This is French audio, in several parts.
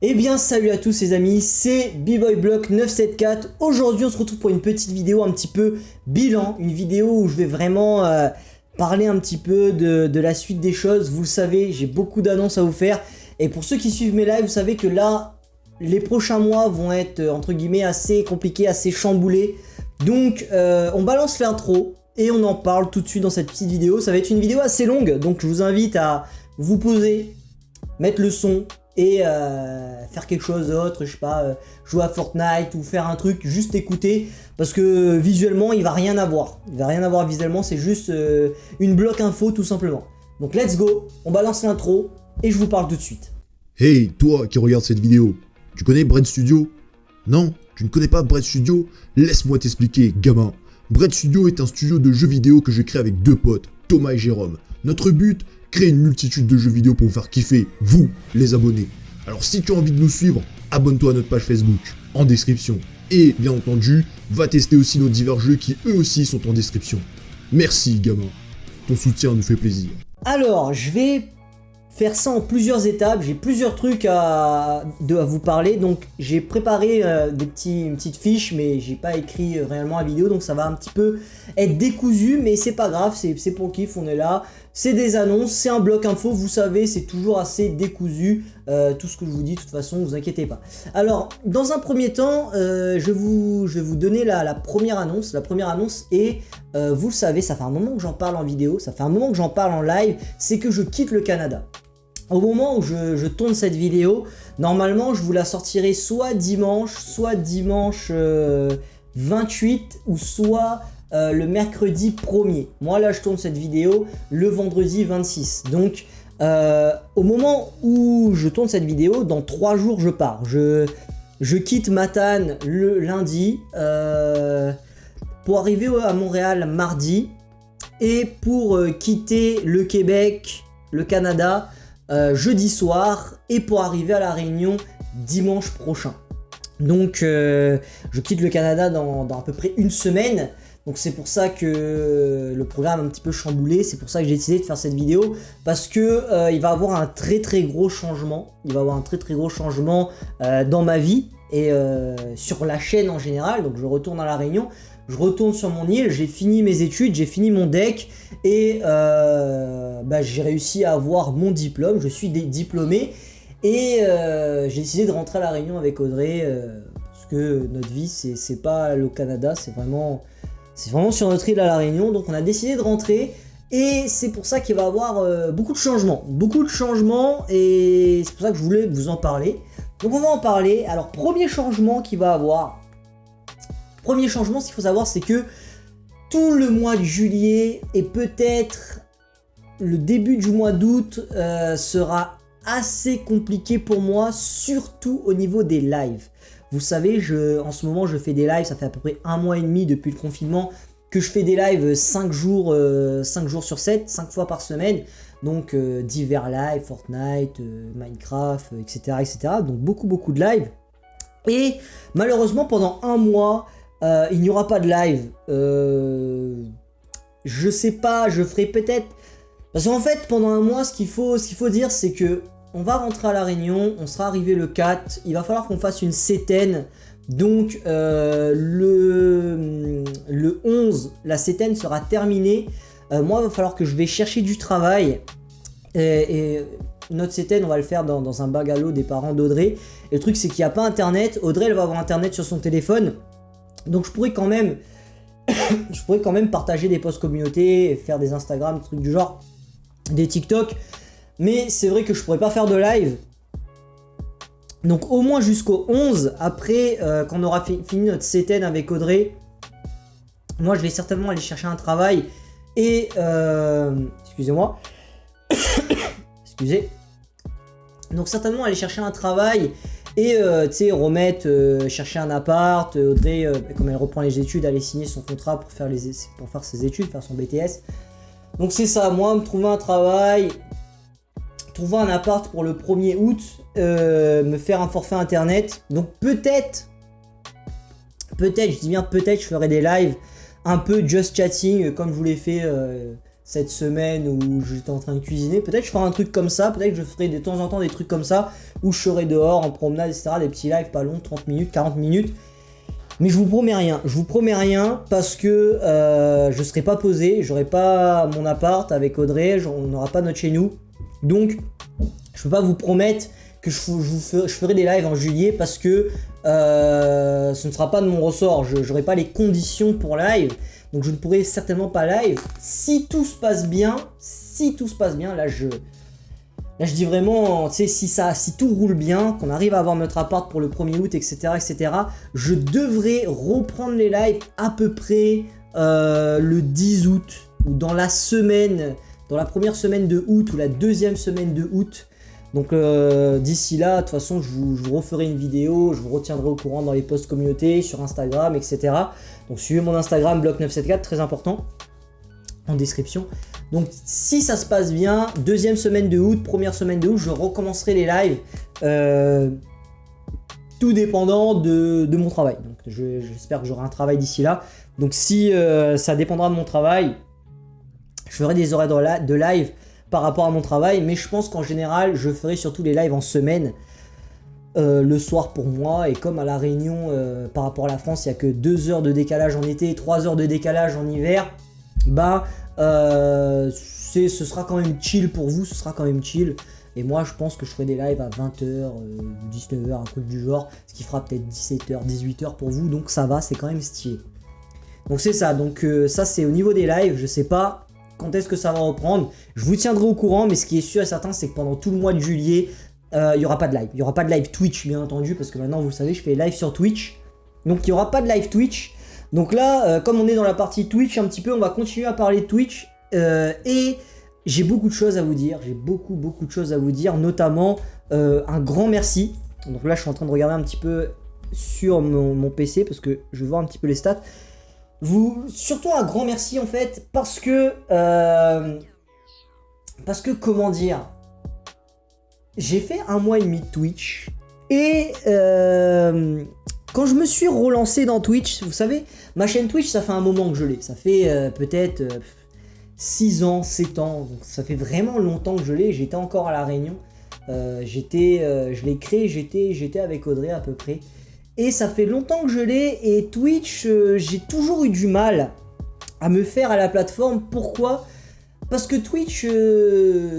Eh bien salut à tous les amis, c'est B-Boy-Block 974. Aujourd'hui on se retrouve pour une petite vidéo un petit peu bilan, une vidéo où je vais vraiment parler un petit peu de la suite des choses. Vous le savez, j'ai beaucoup d'annonces à vous faire. Et pour ceux qui suivent mes lives, vous savez que là, les prochains mois vont être entre guillemets assez compliqués, assez chamboulés. Donc on balance l'intro et on en parle tout de suite dans cette petite vidéo. Ça va être une vidéo assez longue, donc je vous invite à vous poser, mettre le son et faire quelque chose d'autre, je sais pas, jouer à Fortnite ou faire un truc, juste écouter, parce que visuellement il va rien avoir, visuellement, c'est juste une bloc info tout simplement. Donc let's go, on balance l'intro et je vous parle tout de suite. Hey, toi qui regardes cette vidéo, tu connais Bread Studio? Non, tu ne connais pas Bread Studio? Laisse-moi t'expliquer, gamin. Bread Studio est un studio de jeux vidéo que je crée avec deux potes, Thomas et Jérôme. Notre but, créer une multitude de jeux vidéo pour vous faire kiffer, vous, les abonnés. Alors si tu as envie de nous suivre, abonne-toi à notre page Facebook, en description. Et, bien entendu, va tester aussi nos divers jeux qui eux aussi sont en description. Merci, gamin. Ton soutien nous fait plaisir. Alors, je vais faire ça en plusieurs étapes, j'ai plusieurs trucs à vous parler, donc j'ai préparé une petite fiche, mais j'ai pas écrit réellement la vidéo, donc ça va un petit peu être décousu, mais c'est pas grave, c'est pour le kiff, on est là, c'est des annonces, c'est un bloc info, vous savez, c'est toujours assez décousu, tout ce que je vous dis, de toute façon, vous inquiétez pas. Alors, dans un premier temps, je vais vous donner la première annonce. La première annonce est, vous le savez, ça fait un moment que j'en parle en vidéo, ça fait un moment que j'en parle en live, c'est que je quitte le Canada. Au moment où je tourne cette vidéo, normalement je vous la sortirai soit dimanche 28 ou soit le mercredi 1er. Moi là je tourne cette vidéo le vendredi 26. Donc au moment où je tourne cette vidéo, dans 3 jours je pars. Je quitte Matane le lundi pour arriver à Montréal mardi et pour quitter le Québec, le Canada, jeudi soir et pour arriver à La Réunion dimanche prochain. Donc je quitte le Canada dans à peu près une semaine. Donc c'est pour ça que le programme est un petit peu chamboulé. C'est pour ça que j'ai décidé de faire cette vidéo. Parce que il va avoir un très gros changement. Il va avoir un très gros changement dans ma vie et sur la chaîne en général. Donc je retourne à La Réunion. Je retourne sur mon île, j'ai fini mes études, j'ai fini mon deck et j'ai réussi à avoir mon diplôme, je suis diplômé et j'ai décidé de rentrer à La Réunion avec Audrey parce que notre vie c'est pas le Canada, c'est vraiment sur notre île à La Réunion, donc on a décidé de rentrer et c'est pour ça qu'il va y avoir beaucoup de changements et c'est pour ça que je voulais vous en parler. Donc on va en parler. Alors premier changement qu'il va avoir. Premier changement, ce qu'il faut savoir, c'est que tout le mois de juillet et peut-être le début du mois d'août sera assez compliqué pour moi, surtout au niveau des lives. Vous savez, en ce moment, je fais des lives, ça fait à peu près 1 mois et demi depuis le confinement que je fais des lives 5 jours sur 7, 5 fois par semaine. Donc divers lives, Fortnite, Minecraft, etc., etc. Donc beaucoup de lives. Et malheureusement, pendant 1 mois, il n'y aura pas de live. Je sais pas, je ferai peut-être. Parce qu'en fait, pendant 1 mois, ce qu'il faut dire, c'est que on va rentrer à La Réunion, on sera arrivé le 4. Il va falloir qu'on fasse une CTN. Donc le 11, la CTN sera terminée. Moi, il va falloir que je vais chercher du travail. Et notre CTN, on va le faire dans un bungalow des parents d'Audrey. Et le truc, c'est qu'il n'y a pas internet. Audrey, elle va avoir internet sur son téléphone. Donc je pourrais quand même partager des posts communauté, faire des Instagram, des trucs du genre, des TikTok. Mais c'est vrai que je pourrais pas faire de live. Donc au moins jusqu'au 11, après quand on aura fini notre CTN avec Audrey, moi je vais certainement aller chercher un travail et excusez-moi. Excusez. Donc certainement aller chercher un travail et tu sais remettre, chercher un appart, Audrey comme elle reprend les études, aller signer son contrat pour faire ses études, faire son BTS. Donc c'est ça, moi me trouver un travail, trouver un appart pour le 1er août, me faire un forfait internet. Donc peut-être, je dis bien peut-être, je ferai des lives un peu just chatting comme je vous l'ai fait cette semaine où j'étais en train de cuisiner. Peut-être je ferai un truc comme ça, peut-être que je ferai de temps en temps des trucs comme ça, où je serai dehors en promenade, etc. Des petits lives pas longs, 30 minutes, 40 minutes. Mais je vous promets rien parce que je serai pas posé, j'aurai pas mon appart avec Audrey, on n'aura pas notre chez nous. Donc je peux pas vous promettre que je ferai des lives en juillet parce que ce ne sera pas de mon ressort, je n'aurai pas les conditions pour live. Donc je ne pourrai certainement pas live. Si tout se passe bien, là je dis vraiment, tu sais, si tout roule bien, qu'on arrive à avoir notre appart pour le 1er août, etc., je devrais reprendre les lives à peu près le 10 août, ou dans la première semaine de août, ou la deuxième semaine de août. Donc d'ici là, de toute façon, je vous referai une vidéo, je vous retiendrai au courant dans les posts communauté, sur Instagram, etc. Donc suivez mon Instagram, bloc974, très important, en description. Donc si ça se passe bien, deuxième semaine de août, première semaine de août, je recommencerai les lives, tout dépendant de mon travail. Donc j'espère que j'aurai un travail d'ici là. Donc si ça dépendra de mon travail, je ferai des horaires de live par rapport à mon travail, mais je pense qu'en général, je ferai surtout les lives en semaine, le soir pour moi, et comme à La Réunion, par rapport à la France, il n'y a que 2 heures de décalage en été, 3 heures de décalage en hiver, ce sera quand même chill pour vous, ce sera quand même chill. Et moi, je pense que je ferai des lives à 20h, 19h, un truc du genre, ce qui fera peut-être 17h, 18h pour vous, donc ça va, c'est quand même stylé. Donc c'est ça, donc ça c'est au niveau des lives, je sais pas quand est-ce que ça va reprendre, je vous tiendrai au courant, mais ce qui est sûr et certain, c'est que pendant tout le mois de juillet, il n'y aura pas de live. Il n'y aura pas de live Twitch, bien entendu, parce que maintenant, vous le savez, je fais live sur Twitch. Donc, il n'y aura pas de live Twitch. Donc là, comme on est dans la partie Twitch un petit peu, on va continuer à parler de Twitch. Et j'ai beaucoup de choses à vous dire. J'ai beaucoup de choses à vous dire, notamment un grand merci. Donc là, je suis en train de regarder un petit peu sur mon PC, parce que je veux voir un petit peu les stats. Surtout un grand merci, en fait, parce que comment dire, j'ai fait 1 mois et demi de Twitch et quand je me suis relancé dans Twitch, vous savez, ma chaîne Twitch, ça fait un moment que je l'ai. Ça fait peut-être 6 ans, 7 ans, donc ça fait vraiment longtemps que je l'ai. J'étais encore à La Réunion, je l'ai créé, j'étais avec Audrey à peu près. Et ça fait longtemps que je l'ai, et Twitch, j'ai toujours eu du mal à me faire à la plateforme. Pourquoi ? Parce que Twitch,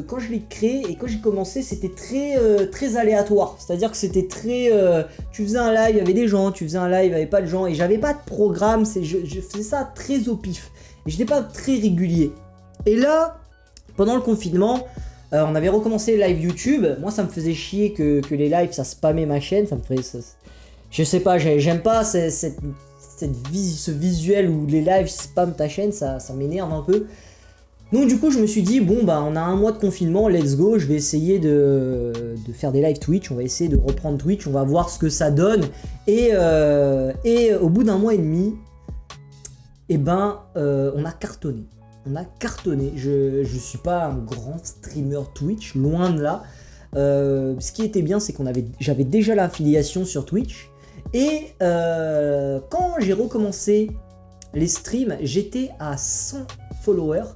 quand je l'ai créé et quand j'ai commencé, c'était très aléatoire. C'est-à-dire que c'était très... tu faisais un live, il y avait des gens, tu faisais un live, il n'y avait pas de gens, et j'avais pas de programme, je faisais ça très au pif. Et j'étais pas très régulier. Et là, pendant le confinement, on avait recommencé les lives YouTube. Moi, ça me faisait chier que les lives, ça spammait ma chaîne, ça me ferait... Je sais pas, j'aime pas ce visuel où les lives spamment ta chaîne, ça m'énerve un peu. Donc du coup je me suis dit, bon bah on a 1 mois de confinement, let's go, je vais essayer de faire des lives Twitch, on va essayer de reprendre Twitch, on va voir ce que ça donne. Et au bout d'1 mois et demi, on a cartonné. Je suis pas un grand streamer Twitch, loin de là. Ce qui était bien, c'est j'avais déjà l'affiliation sur Twitch. Et quand j'ai recommencé les streams, j'étais à 100 followers,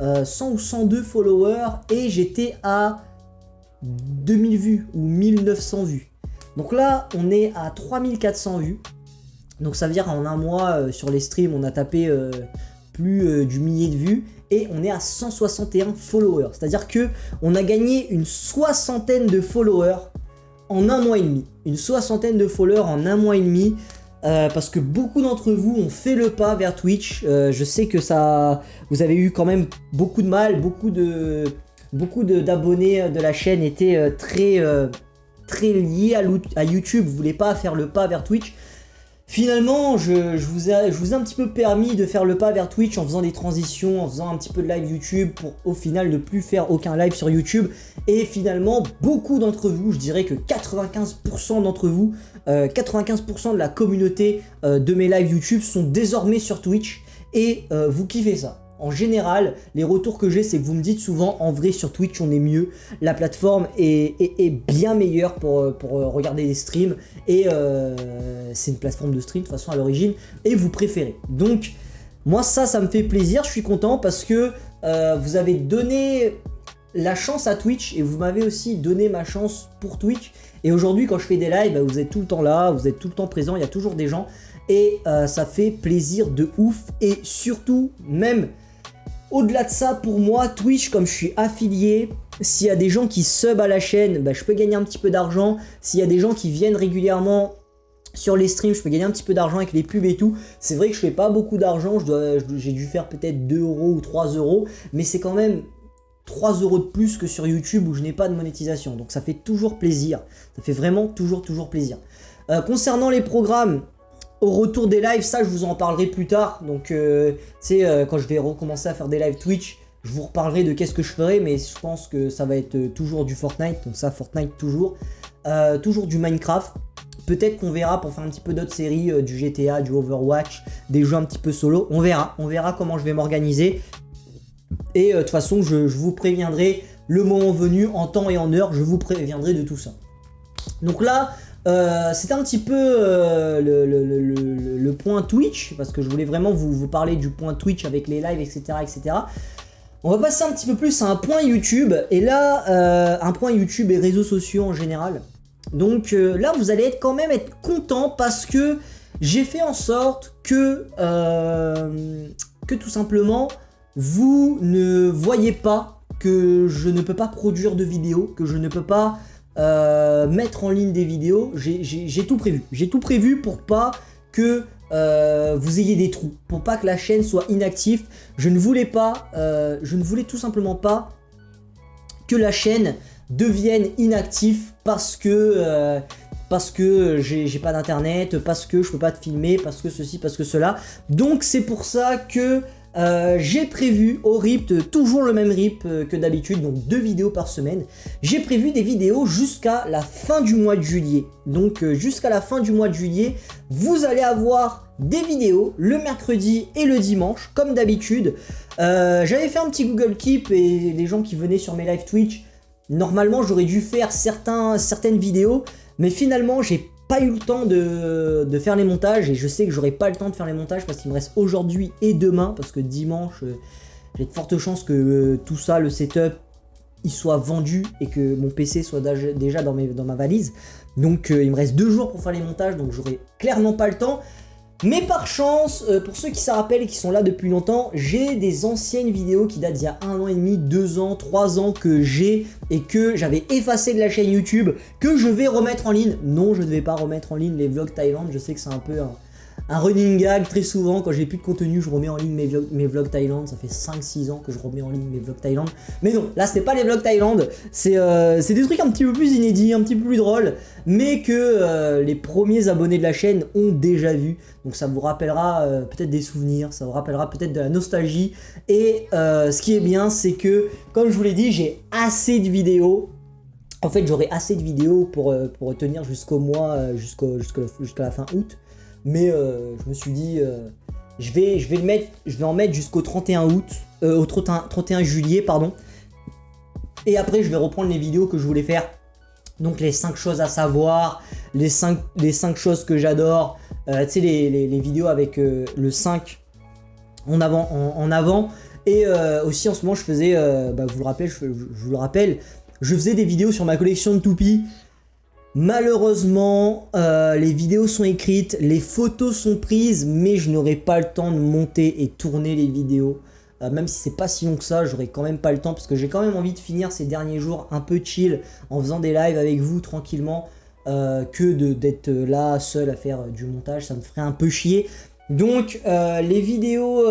100 ou 102 followers, et j'étais à 2000 vues ou 1900 vues. Donc là, on est à 3400 vues. Donc ça veut dire en 1 mois, sur les streams, on a tapé plus du millier de vues. Et on est à 161 followers. C'est-à-dire que on a gagné une 60aine de followers en 1 mois et demi. Une 60aine de followers en 1 mois et demi. Parce que beaucoup d'entre vous ont fait le pas vers Twitch. Je sais que vous avez eu quand même beaucoup de mal. Beaucoup d'abonnés de la chaîne étaient très liés à YouTube. Vous ne voulez pas faire le pas vers Twitch. Finalement, je vous ai un petit peu permis de faire le pas vers Twitch en faisant des transitions, en faisant un petit peu de live YouTube pour au final ne plus faire aucun live sur YouTube. Et finalement, beaucoup d'entre vous, je dirais que 95% d'entre vous, 95% de la communauté de mes lives YouTube sont désormais sur Twitch et vous kiffez ça. En général, les retours que j'ai, c'est que vous me dites souvent, en vrai, sur Twitch, on est mieux. La plateforme est bien meilleure pour regarder des streams. Et c'est une plateforme de stream, de toute façon, à l'origine. Et vous préférez. Donc, Moi ça me fait plaisir, je suis content parce que vous avez donné la chance à Twitch et vous m'avez aussi donné ma chance pour Twitch. Et aujourd'hui quand je fais des lives, vous êtes tout le temps là, vous êtes tout le temps présent, il y a toujours des gens et ça fait plaisir de ouf. Et surtout, même au-delà de ça, pour moi, Twitch, comme je suis affilié, s'il y a des gens qui sub à la chaîne, je peux gagner un petit peu d'argent. S'il y a des gens qui viennent régulièrement sur les streams, je peux gagner un petit peu d'argent avec les pubs et tout. C'est vrai que je fais pas beaucoup d'argent, j'ai dû faire peut-être 2 € ou 3 €, mais c'est quand même 3 € de plus que sur YouTube où je n'ai pas de monétisation. Donc ça fait toujours plaisir, ça fait vraiment toujours plaisir. Concernant les programmes, au retour des lives, ça je vous en parlerai plus tard. Donc quand je vais recommencer à faire des lives Twitch, je vous reparlerai de qu'est-ce que je ferai, mais je pense que ça va être toujours du Fortnite, donc ça Fortnite toujours. Toujours du Minecraft. Peut-être qu'on verra pour faire un petit peu d'autres séries, du GTA, du Overwatch, des jeux un petit peu solo. On verra comment je vais m'organiser. Et de toute façon, je vous préviendrai le moment venu, en temps et en heure, je vous préviendrai de tout ça. Donc là, c'était un petit peu le point Twitch, parce que je voulais vraiment vous parler du point Twitch avec les lives, etc. etc. On va passer un petit peu plus à un point YouTube, et là, un point YouTube et réseaux sociaux en général. Donc là, vous allez quand même être content parce que j'ai fait en sorte que tout simplement, vous ne voyez pas que je ne peux pas produire de vidéos, que je ne peux pas mettre en ligne des vidéos. J'ai tout prévu. J'ai tout prévu pour pas que vous ayez des trous, pour pas que la chaîne soit inactive. Je ne voulais tout simplement pas que la chaîne devienne inactive parce que j'ai pas d'internet, parce que je peux pas te filmer, parce que ceci, parce que cela. Donc c'est pour ça que j'ai prévu au rythme, toujours le même rythme que d'habitude, donc 2 vidéos par semaine. J'ai prévu des vidéos jusqu'à la fin du mois de juillet. Donc jusqu'à la fin du mois de juillet, vous allez avoir des vidéos le mercredi et le dimanche, comme d'habitude. J'avais fait un petit Google Keep et les gens qui venaient sur mes live Twitch, normalement j'aurais dû faire certaines vidéos, mais finalement j'ai pas eu le temps de faire les montages, et je sais que j'aurai pas le temps de faire les montages parce qu'il me reste aujourd'hui et demain, parce que dimanche j'ai de fortes chances que tout ça, le setup, il soit vendu et que mon PC soit déjà dans ma valise. Donc il me reste 2 jours pour faire les montages, donc j'aurai clairement pas le temps. Mais par chance, pour ceux qui s'en rappellent et qui sont là depuis longtemps, j'ai des anciennes vidéos qui datent d'il y a 1 an et demi, 2 ans, 3 ans que j'ai et que j'avais effacé de la chaîne YouTube, que je vais remettre en ligne. Non, je ne vais pas remettre en ligne les vlogs Thaïlande, je sais que c'est un peu un running gag. Très souvent, quand j'ai plus de contenu, je remets en ligne mes vlogs Thaïlande. Ça fait 5-6 ans que je remets en ligne mes vlogs Thaïlande. Mais non, là c'était pas les vlogs Thaïlande, c'est des trucs un petit peu plus inédits, un petit peu plus drôles, mais que les premiers abonnés de la chaîne ont déjà vu. Donc ça vous rappellera peut-être des souvenirs, ça vous rappellera peut-être de la nostalgie. Et ce qui est bien, c'est que, comme je vous l'ai dit, j'ai assez de vidéos. En fait, j'aurai assez de vidéos pour tenir jusqu'au mois, jusqu'à la fin août. Mais je me suis dit, je vais en mettre jusqu'au 31 août, au 31 juillet, pardon. Et après, je vais reprendre les vidéos que je voulais faire. Donc les 5 choses à savoir, les 5 choses que j'adore. Tu sais, les vidéos avec le 5 en avant. Et aussi en ce moment, je faisais, je vous le rappelle, je faisais des vidéos sur ma collection de toupies. Malheureusement, les vidéos sont écrites, les photos sont prises, mais je n'aurai pas le temps de monter et tourner les vidéos. Même si c'est pas si long que ça, j'aurai quand même pas le temps, parce que j'ai quand même envie de finir ces derniers jours un peu chill, en faisant des lives avec vous tranquillement, que d'être là seul à faire du montage, ça me ferait un peu chier. Donc les vidéos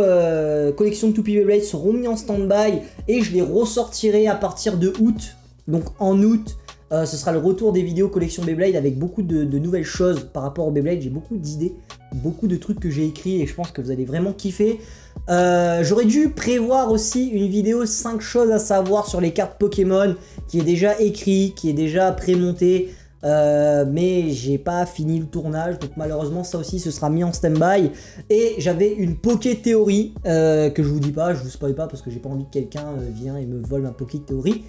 collection de toupies Beyblade seront mis en stand-by, et je les ressortirai à partir de août. Donc en août, ce sera le retour des vidéos collection Beyblade avec beaucoup de nouvelles choses par rapport au Beyblade. J'ai beaucoup d'idées, beaucoup de trucs que j'ai écrits et je pense que vous allez vraiment kiffer. J'aurais dû prévoir aussi une vidéo 5 choses à savoir sur les cartes Pokémon qui est déjà écrit, qui est déjà pré-monté. Mais j'ai pas fini le tournage, donc malheureusement ça aussi ce sera mis en stand-by. Et j'avais une Poké Theory que je vous dis pas, je vous spoil pas parce que j'ai pas envie que quelqu'un vienne et me vole ma Poké Theory.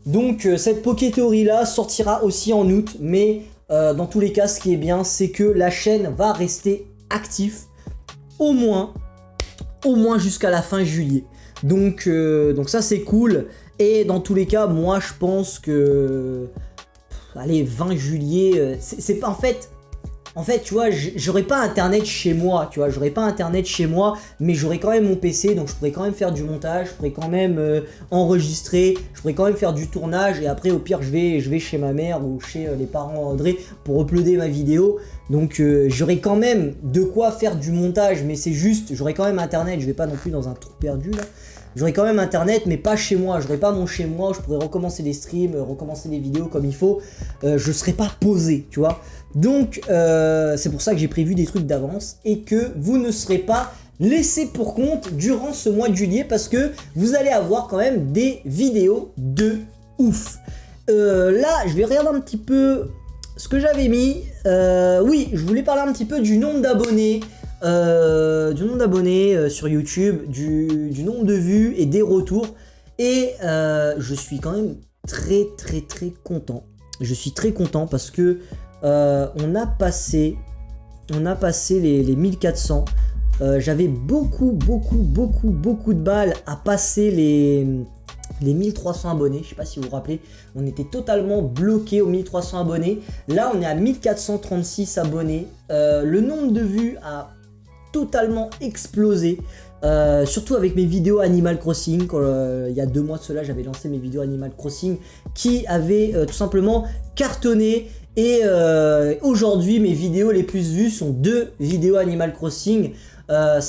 Donc cette Poké Theory là sortira aussi en août, mais dans tous les cas ce qui est bien c'est que la chaîne va rester active au moins au moins jusqu'à la fin juillet. Donc ça c'est cool. Et dans tous les cas, moi je pense que... allez, 20 juillet, c'est pas... En fait, tu vois, j'aurais pas internet chez moi, tu vois, mais j'aurais quand même mon PC, donc je pourrais quand même faire du montage, je pourrais quand même enregistrer, je pourrais quand même faire du tournage, et après, au pire, je vais chez ma mère ou chez les parents André pour uploader ma vidéo. Donc, j'aurais quand même de quoi faire du montage, mais c'est juste, j'aurais quand même internet, je vais pas non plus dans un trou perdu là. J'aurais quand même internet, mais pas chez moi. J'aurais pas mon chez moi où je pourrais recommencer les streams, recommencer les vidéos comme il faut. Je serais pas posé, tu vois. Donc, c'est pour ça que j'ai prévu des trucs d'avance et que vous ne serez pas laissés pour compte durant ce mois de juillet parce que vous allez avoir quand même des vidéos de ouf. Là, je vais regarder un petit peu ce que j'avais mis. Oui, je voulais parler un petit peu du nombre d'abonnés. Sur YouTube, du nombre de vues et des retours. Et je suis quand même très content. Je suis très content parce que on a passé les 1400. J'avais beaucoup de balles à passer les 1300 abonnés, je sais pas si vous vous rappelez, on était totalement bloqué aux 1300 abonnés. Là on est à 1436 abonnés. Le nombre de vues a totalement explosé, surtout avec mes vidéos Animal Crossing. Il y a 2 mois de cela, j'avais lancé mes vidéos Animal Crossing qui avaient tout simplement cartonné. Et aujourd'hui, mes vidéos les plus vues sont 2 vidéos Animal Crossing. La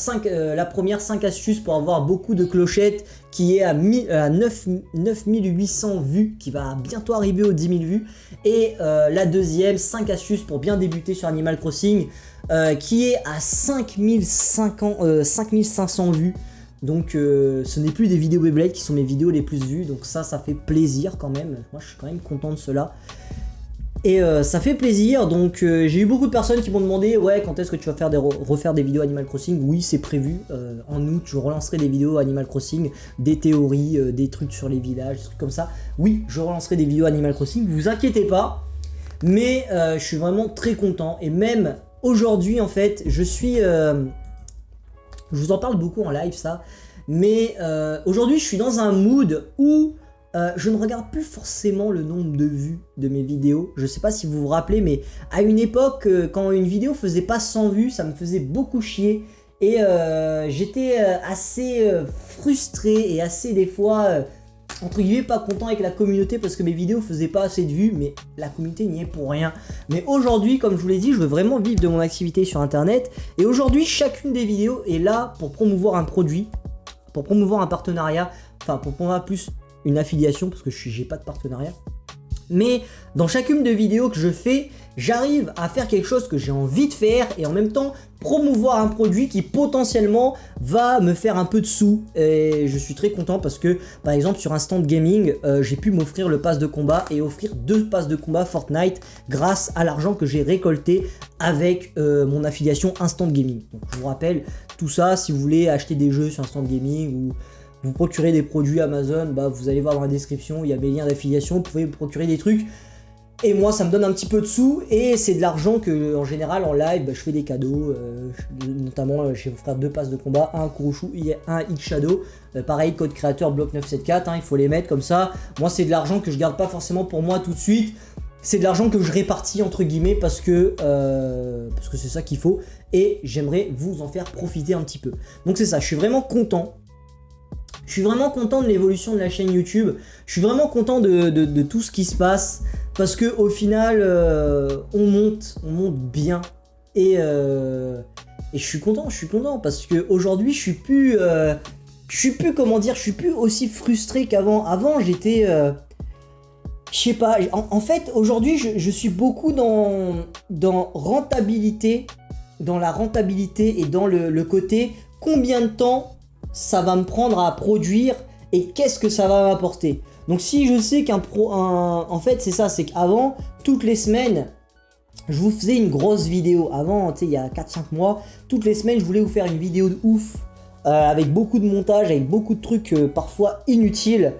première, 5 astuces pour avoir beaucoup de clochettes, qui est à 9800 vues, qui va bientôt arriver aux 10 000 vues. Et la deuxième, 5 astuces pour bien débuter sur Animal Crossing, qui est à 5500 vues. Donc ce n'est plus des vidéos Beyblade qui sont mes vidéos les plus vues. Donc ça fait plaisir quand même. Moi je suis quand même content de cela. Et ça fait plaisir, donc j'ai eu beaucoup de personnes qui m'ont demandé ouais, quand est-ce que tu vas refaire des vidéos Animal Crossing. Oui, c'est prévu, en août je relancerai des vidéos Animal Crossing, des théories, des trucs sur les villages, des trucs comme ça. Oui, je relancerai des vidéos Animal Crossing, vous inquiétez pas, mais je suis vraiment très content. Et même aujourd'hui en fait, je vous en parle beaucoup en live ça, mais aujourd'hui je suis dans un mood où je ne regarde plus forcément le nombre de vues de mes vidéos. Je sais pas si vous vous rappelez, mais à une époque, quand une vidéo faisait pas 100 vues, ça me faisait beaucoup chier. Et j'étais assez frustré et assez des fois, entre guillemets, pas content avec la communauté parce que mes vidéos faisaient pas assez de vues, mais la communauté n'y est pour rien. Mais aujourd'hui, comme je vous l'ai dit, je veux vraiment vivre de mon activité sur internet. Et aujourd'hui, chacune des vidéos est là pour promouvoir un produit, pour promouvoir un partenariat, enfin pour promouvoir plus une affiliation parce que j'ai pas de partenariat. Mais dans chacune de vidéos que je fais, j'arrive à faire quelque chose que j'ai envie de faire et en même temps promouvoir un produit qui potentiellement va me faire un peu de sous. Et je suis très content parce que par exemple sur Instant Gaming, j'ai pu m'offrir le pass de combat et offrir 2 passes de combat Fortnite grâce à l'argent que j'ai récolté avec mon affiliation Instant Gaming. Donc je vous rappelle tout ça, si vous voulez acheter des jeux sur Instant Gaming ou vous procurez des produits Amazon, bah vous allez voir dans la description, il y a mes liens d'affiliation, vous pouvez vous procurer des trucs. Et moi ça me donne un petit peu de sous et c'est de l'argent que en général en live bah, je fais des cadeaux, notamment je vais vous faire 2 passes de combat, un Kuroshu et un Hit Shadow, pareil code créateur bloc 974, il faut les mettre comme ça. Moi c'est de l'argent que je garde pas forcément pour moi tout de suite, c'est de l'argent que je répartis entre guillemets parce que c'est ça qu'il faut et j'aimerais vous en faire profiter un petit peu. Donc c'est ça, je suis vraiment content. Je suis vraiment content de l'évolution de la chaîne YouTube, je suis vraiment content de tout ce qui se passe, parce que au final, on monte bien, et je suis content, parce que aujourd'hui je suis plus comment dire, je suis plus aussi frustré qu'avant. Avant j'étais, je sais pas, en fait aujourd'hui je suis beaucoup dans rentabilité, dans la rentabilité et dans le côté combien de temps ça va me prendre à produire et qu'est-ce que ça va m'apporter. Donc si je sais en fait c'est ça, c'est qu'avant, toutes les semaines, je vous faisais une grosse vidéo. Avant, tu sais, il y a 4-5 mois, toutes les semaines, je voulais vous faire une vidéo de ouf, avec beaucoup de montage, avec beaucoup de trucs parfois inutiles.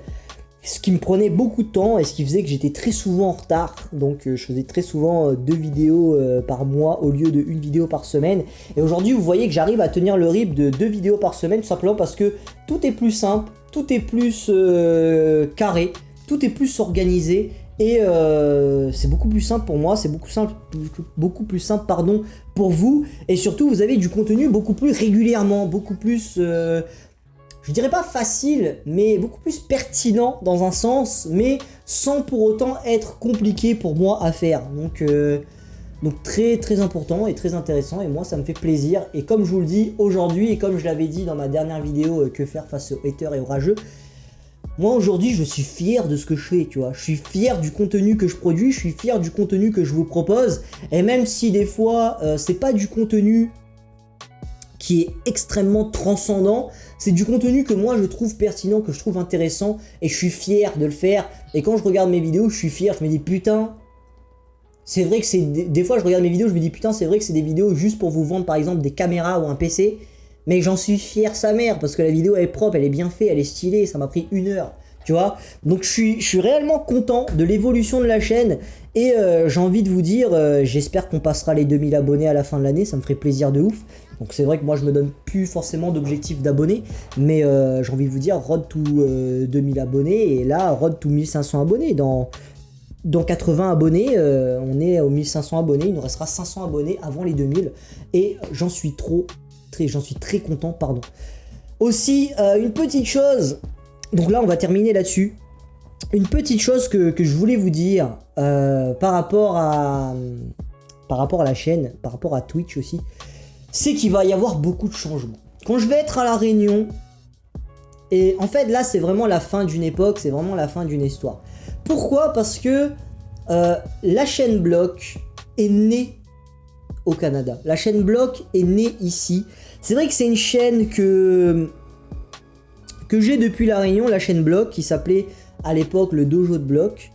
ce qui me prenait beaucoup de temps et ce qui faisait que j'étais très souvent en retard. Donc je faisais très souvent 2 vidéos par mois au lieu de 1 vidéo par semaine. Et aujourd'hui vous voyez que j'arrive à tenir le rythme de 2 vidéos par semaine, tout simplement parce que tout est plus simple, tout est plus carré, tout est plus organisé. Et c'est beaucoup plus simple pour moi, c'est beaucoup plus simple pardon, pour vous. Et surtout vous avez du contenu beaucoup plus régulièrement, beaucoup plus... je dirais pas facile, mais beaucoup plus pertinent dans un sens, mais sans pour autant être compliqué pour moi à faire. Donc très très important et très intéressant, et moi ça me fait plaisir. Et comme je vous le dis aujourd'hui, et comme je l'avais dit dans ma dernière vidéo que faire face aux haters et aux rageux, moi aujourd'hui je suis fier de ce que je fais, tu vois. Je suis fier du contenu que je produis, je suis fier du contenu que je vous propose, et même si des fois c'est pas du contenu qui est extrêmement transcendant, c'est du contenu que moi je trouve pertinent, que je trouve intéressant, et je suis fier de le faire. Et quand je regarde mes vidéos, je suis fier, je me dis putain, c'est vrai que c'est... Des fois je regarde mes vidéos, je me dis putain, c'est vrai que c'est des vidéos juste pour vous vendre par exemple des caméras ou un PC, mais j'en suis fier sa mère, parce que la vidéo elle est propre, elle est bien faite, elle est stylée, ça m'a pris 1 heure, tu vois. Donc je suis réellement content de l'évolution de la chaîne, et j'ai envie de vous dire, j'espère qu'on passera les 2000 abonnés à la fin de l'année, ça me ferait plaisir de ouf. Donc c'est vrai que moi je me donne plus forcément d'objectif d'abonnés, mais j'ai envie de vous dire road to 2000 abonnés, et là road to 1500 abonnés. Dans 80 abonnés, on est aux 1500 abonnés, il nous restera 500 abonnés avant les 2000, et j'en suis très content, pardon. Aussi, une petite chose, donc là on va terminer là-dessus, une petite chose que je voulais vous dire par rapport à la chaîne, par rapport à Twitch aussi, c'est qu'il va y avoir beaucoup de changements. Quand je vais être à La Réunion, et en fait là c'est vraiment la fin d'une époque, c'est vraiment la fin d'une histoire. Pourquoi? Parce que la chaîne Block est née au Canada. La chaîne Block est née ici. C'est vrai que c'est une chaîne que j'ai depuis La Réunion, la chaîne Block, qui s'appelait à l'époque le Dojo de Block.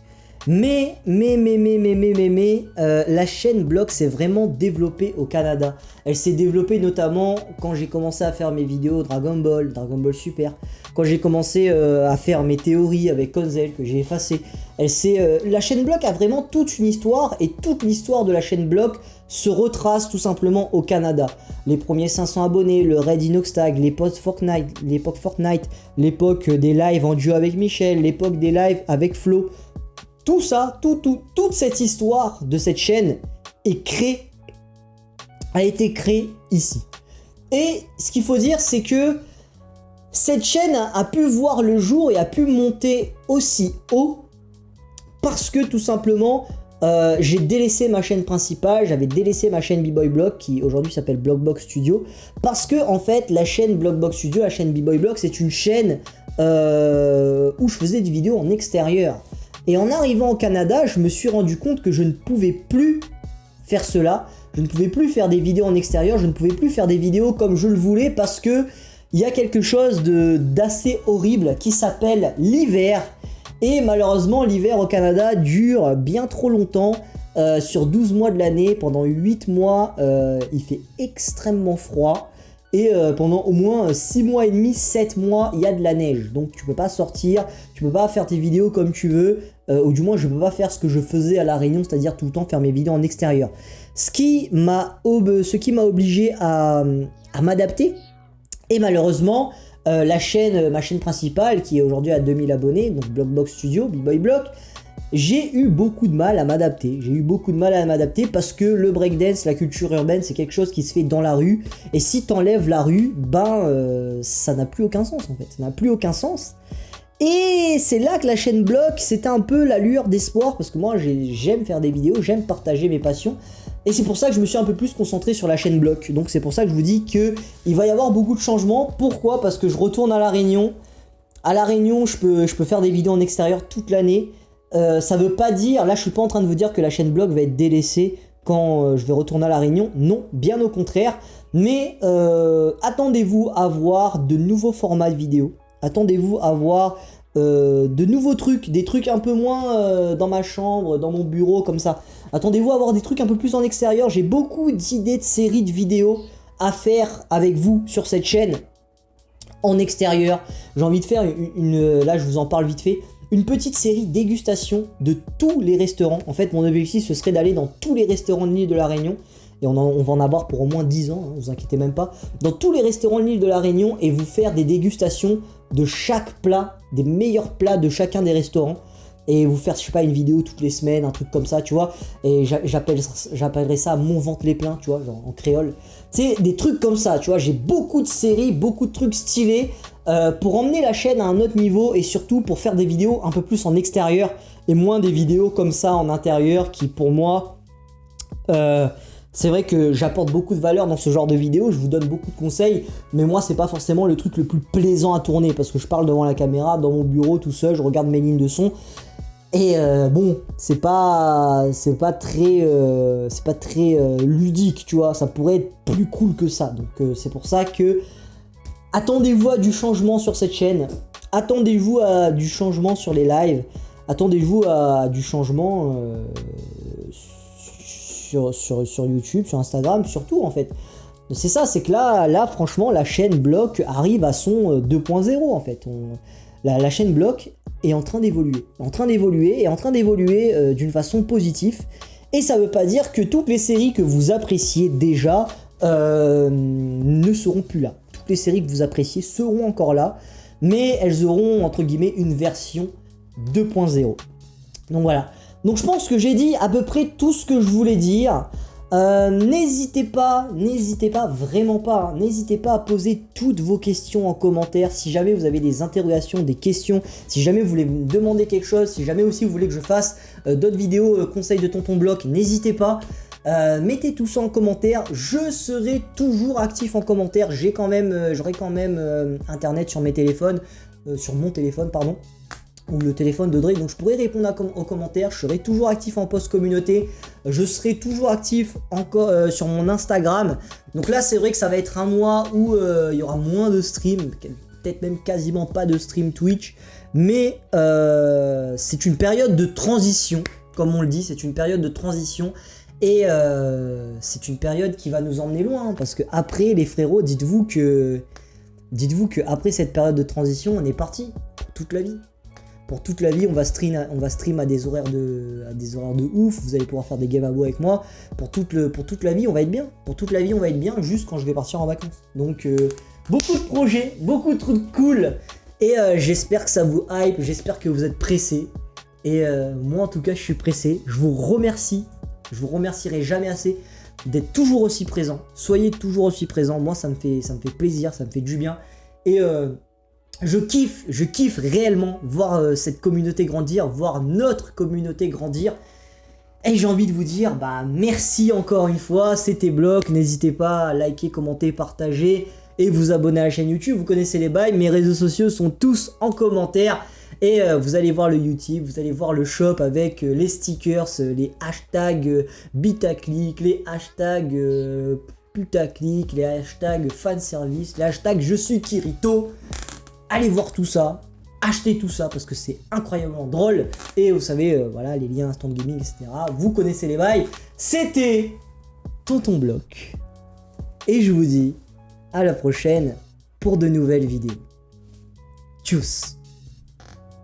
Mais la chaîne Block s'est vraiment développée au Canada. Elle s'est développée notamment quand j'ai commencé à faire mes vidéos Dragon Ball Super, quand j'ai commencé à faire mes théories avec Konzel que j'ai effacé. La chaîne Block a vraiment toute une histoire, et toute l'histoire de la chaîne Block se retrace tout simplement au Canada. Les premiers 500 abonnés, le raid Inoxtag, l'époque Fortnite, l'époque des lives en duo avec Michel, l'époque des lives avec Flo. Tout ça, toute cette histoire de cette chaîne a été créée ici. Et ce qu'il faut dire, c'est que cette chaîne a pu voir le jour et a pu monter aussi haut parce que tout simplement, j'ai délaissé ma chaîne principale, j'avais délaissé ma chaîne B-Boy Block qui aujourd'hui s'appelle Blockbox Studio, parce que en fait la chaîne Blockbox Studio, la chaîne B-Boy Block, c'est une chaîne où je faisais des vidéos en extérieur. Et en arrivant au Canada, je me suis rendu compte que je ne pouvais plus faire cela. Je ne pouvais plus faire des vidéos en extérieur, je ne pouvais plus faire des vidéos comme je le voulais, parce que il y a quelque chose d'assez horrible qui s'appelle l'hiver. Et malheureusement, l'hiver au Canada dure bien trop longtemps. Sur 12 mois de l'année, pendant 8 mois, il fait extrêmement froid. Et pendant au moins 6 mois et demi, 7 mois, il y a de la neige. Donc tu peux pas sortir, tu peux pas faire tes vidéos comme tu veux. Ou du moins, je peux pas faire ce que je faisais à La Réunion, c'est-à-dire tout le temps faire mes vidéos en extérieur. Ce qui m'a obligé à m'adapter. Et malheureusement, ma chaîne principale, qui est aujourd'hui à 2000 abonnés, donc Blockbox Studio, B-Boy Block, j'ai eu beaucoup de mal à m'adapter. Parce que le breakdance, la culture urbaine, c'est quelque chose qui se fait dans la rue. Et si t'enlèves la rue, ça n'a plus aucun sens en fait. Ça n'a plus aucun sens. Et c'est là que la chaîne Block, c'était un peu la lueur d'espoir, parce que moi j'aime faire des vidéos, j'aime partager mes passions. Et c'est pour ça que je me suis un peu plus concentré sur la chaîne Block. Donc c'est pour ça que je vous dis qu'il va y avoir beaucoup de changements. Pourquoi? Parce que je retourne à La Réunion. À La Réunion, je peux faire des vidéos en extérieur toute l'année. Ça veut pas dire, là je suis pas en train de vous dire que la chaîne Block va être délaissée quand je vais retourner à La Réunion. Non, bien au contraire. Mais attendez-vous à voir de nouveaux formats de vidéos. Attendez-vous à voir de nouveaux trucs, des trucs un peu moins dans ma chambre, dans mon bureau, comme ça. Attendez-vous à avoir des trucs un peu plus en extérieur. J'ai beaucoup d'idées de séries de vidéos à faire avec vous sur cette chaîne en extérieur. J'ai envie de faire là je vous en parle vite fait, une petite série dégustation de tous les restaurants. En fait, mon objectif, ce serait d'aller dans tous les restaurants de l'île de la Réunion. Et on va en avoir pour au moins 10 ans, hein, vous inquiétez même pas. Dans tous les restaurants de l'île de la Réunion et vous faire des dégustations de chaque plat, des meilleurs plats de chacun des restaurants. Et vous faire, je sais pas, une vidéo toutes les semaines, un truc comme ça, tu vois. Et j'appellerais ça mon ventre les pleins, tu vois, genre en créole. Tu sais, des trucs comme ça, tu vois. J'ai beaucoup de séries, beaucoup de trucs stylés pour emmener la chaîne à un autre niveau et surtout pour faire des vidéos un peu plus en extérieur et moins des vidéos comme ça en intérieur qui, pour moi, c'est vrai que j'apporte beaucoup de valeur dans ce genre de vidéos, je vous donne beaucoup de conseils, mais moi c'est pas forcément le truc le plus plaisant à tourner parce que je parle devant la caméra, dans mon bureau tout seul, je regarde mes lignes de son et bon, c'est pas très ludique, tu vois, ça pourrait être plus cool que ça. Donc c'est pour ça que attendez-vous à du changement sur cette chaîne, attendez-vous à du changement sur les lives, attendez-vous à du changement sur YouTube, sur Instagram, surtout en fait. C'est ça, c'est que là franchement la chaîne Bloc arrive à son 2.0 en fait. La chaîne Bloc est en train d'évoluer, d'une façon positive. Et ça veut pas dire que toutes les séries que vous appréciez déjà ne seront plus là. Toutes les séries que vous appréciez seront encore là, mais elles auront entre guillemets une version 2.0. Donc voilà. Donc je pense que j'ai dit à peu près tout ce que je voulais dire. N'hésitez pas, vraiment pas, hein, n'hésitez pas à poser toutes vos questions en commentaire. Si jamais vous avez des interrogations, des questions, si jamais vous voulez me demander quelque chose, si jamais aussi vous voulez que je fasse d'autres vidéos conseils de Tonton Bloc, n'hésitez pas. Mettez tout ça en commentaire, je serai toujours actif en commentaire. J'aurai quand même internet sur mes téléphones, sur mon téléphone pardon, ou le téléphone de Drake, donc je pourrai répondre aux commentaires. Je serai toujours actif en post communauté, je serai toujours actif encore sur mon Instagram. Donc là c'est vrai que ça va être un mois où il y aura moins de stream, peut-être même quasiment pas de stream Twitch, mais c'est une période de transition, comme on le dit, c'est une période de transition. Et c'est une période qui va nous emmener loin, hein, parce que après les frérots, dites-vous que après cette période de transition, on est parti pour toute la vie. Pour toute la vie, on va stream à des horaires de ouf. Vous allez pouvoir faire des game abos avec moi. Pour toute la vie, on va être bien. Pour toute la vie, on va être bien, juste quand je vais partir en vacances. Donc beaucoup de projets, beaucoup de trucs cool. Et j'espère que ça vous hype. J'espère que vous êtes pressés. Et moi, en tout cas, je suis pressé. Je vous remercie. Je vous remercierai jamais assez d'être toujours aussi présent. Soyez toujours aussi présent. Moi, ça me fait plaisir, ça me fait du bien. Et je kiffe réellement voir cette communauté grandir, voir notre communauté grandir. Et j'ai envie de vous dire, merci encore une fois, c'était Bloc. N'hésitez pas à liker, commenter, partager et vous abonner à la chaîne YouTube. Vous connaissez les bails, mes réseaux sociaux sont tous en commentaire. Et vous allez voir le YouTube, vous allez voir le shop avec les stickers, les hashtags bitaclic, les hashtags putaclic, les hashtags fanservice, les hashtags je suis Kirito. Allez voir tout ça, achetez tout ça parce que c'est incroyablement drôle. Et vous savez, voilà, les liens Instant Gaming, etc. Vous connaissez les bails. C'était Tonton Bloc. Et je vous dis à la prochaine pour de nouvelles vidéos. Tchuss.